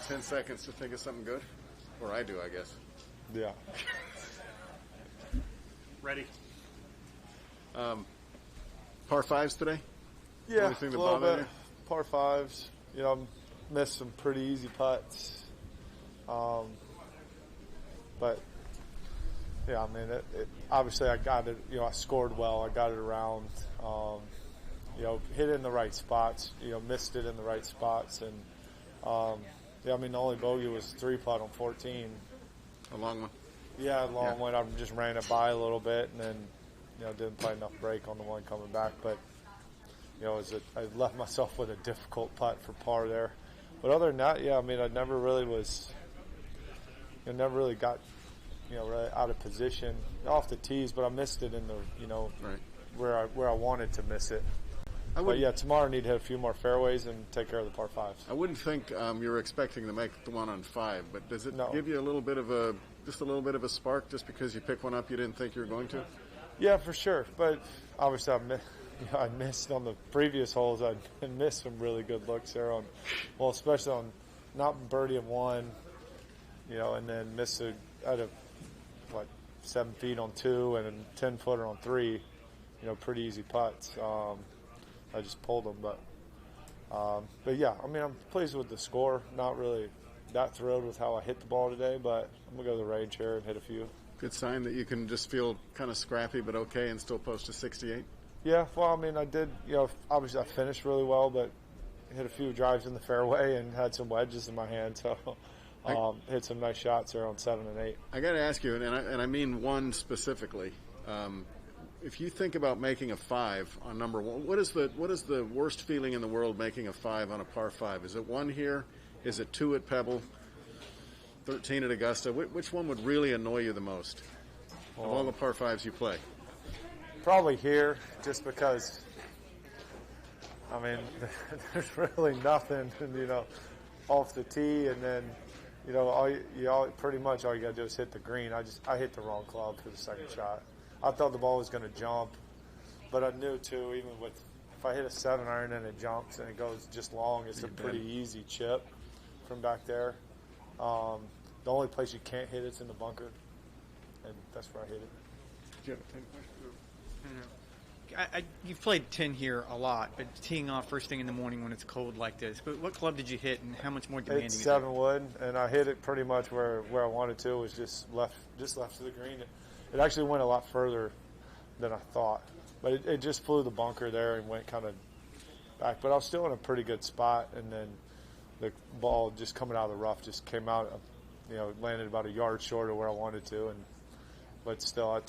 10 seconds to think of something good? Or I do, I guess. Yeah. Ready. Par fives today? Yeah, Anything that a little bothered bit. Par fives. Missed some pretty easy putts. But, yeah, I mean, obviously I got it, I scored well. I got it around, hit it in the right spots, missed it in the right spots. And, the only bogey was 3-putt on 14. A long one? Yeah, a long one. I just ran it by a little bit and then, didn't play enough break on the one coming back. But, I left myself with a difficult putt for par there. But other than that, I never really got, really out of position off the tees, but I missed it in the, right. where I wanted to miss it. But tomorrow I need to hit a few more fairways and take care of the par fives. I wouldn't think you're expecting to make the one on 5, but does it give you a little bit of a spark just because you pick one up you didn't think you were going to? Yeah, for sure. But obviously I missed on the previous holes. I missed some really good looks there especially on not birdie of 1, and then missed out of 7 feet on 2 and a 10-footer on 3. Pretty easy putts. I just pulled them, but yeah, I'm pleased with the score. Not really that thrilled with how I hit the ball today, but I'm gonna go to the range here and hit a few. Good sign that you can just feel kind of scrappy but okay and still post a 68. Yeah, well, I did. Obviously I finished really well, but hit a few drives in the fairway and had some wedges in my hand, so hit some nice shots there on 7 and 8. I got to ask you, and I mean one specifically. If you think about making a 5 on number 1, what is the worst feeling in the world making a 5 on a par 5? Is it 1 here? Is it 2 at Pebble? 13 at Augusta? Which one would really annoy you the most of all the par 5s you play? Probably here, just because, there's really nothing, off the tee, and then, pretty much all you got to do is hit the green. I hit the wrong club for the second shot. I thought the ball was going to jump, but I knew too, even if I hit a 7-iron and it jumps and it goes just long, it's a pretty easy chip from back there. The only place you can't hit it's in the bunker, and that's where I hit it. Do you have a 10 question? You've played 10 here a lot, but teeing off first thing in the morning when it's cold like this. But what club did you hit, and how much more demanding? It's 7 wood, and I hit it pretty much where I wanted to. It was just left to the green. It actually went a lot further than I thought, but it just flew the bunker there and went kind of back. But I was still in a pretty good spot, and then the ball just coming out of the rough just came out, landed about a yard short of where I wanted to, but still I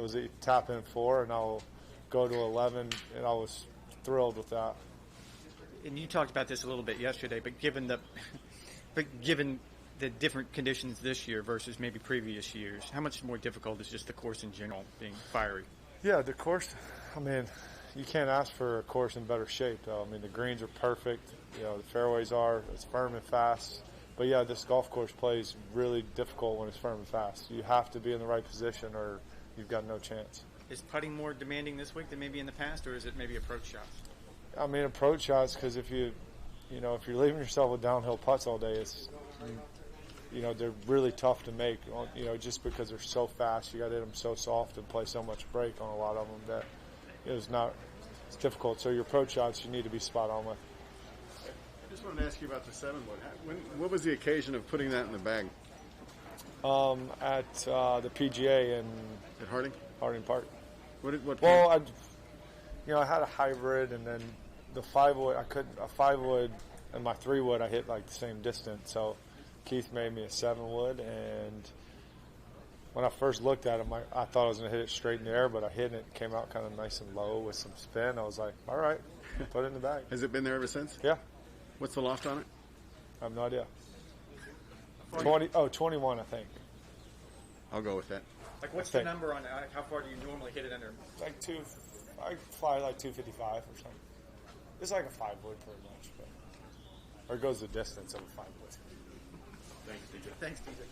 was a tap in 4, and I'll go to 11, and I was thrilled with that. And you talked about this a little bit yesterday, but given the different conditions this year versus maybe previous years, how much more difficult is just the course in general being fiery? Yeah, the course, you can't ask for a course in better shape, though. The greens are perfect. The fairways it's firm and fast. But, yeah, this golf course plays really difficult when it's firm and fast. You have to be in the right position or you've got no chance. Is putting more demanding this week than maybe in the past, or is it maybe approach shots? Approach shots, because if you're leaving yourself with downhill putts all day, they're really tough to make, just because they're so fast. You got to hit them so soft and play so much break on a lot of them that it's difficult. So your approach shots you need to be spot on with. I just wanted to ask you about the 7 wood. What was the occasion of putting that in the bag? At the PGA at Harding Park. What well, I had a hybrid, and then the 5 wood. A 5 wood and my 3 wood. I hit the same distance. So Keith made me a 7 wood, and when I first looked at him, I thought I was going to hit it straight in the air, but I hit it. It came out kind of nice and low with some spin. I was like, all right, put it in the bag. Has it been there ever since? Yeah. What's the loft on it? I have no idea. 21, I think. I'll go with that. What's the number on that? How far do you normally hit it under? I fly 255 or something. It's like a 5 wood pretty much, or it goes the distance of a 5 wood. Thanks, DJ. Thanks, DJ.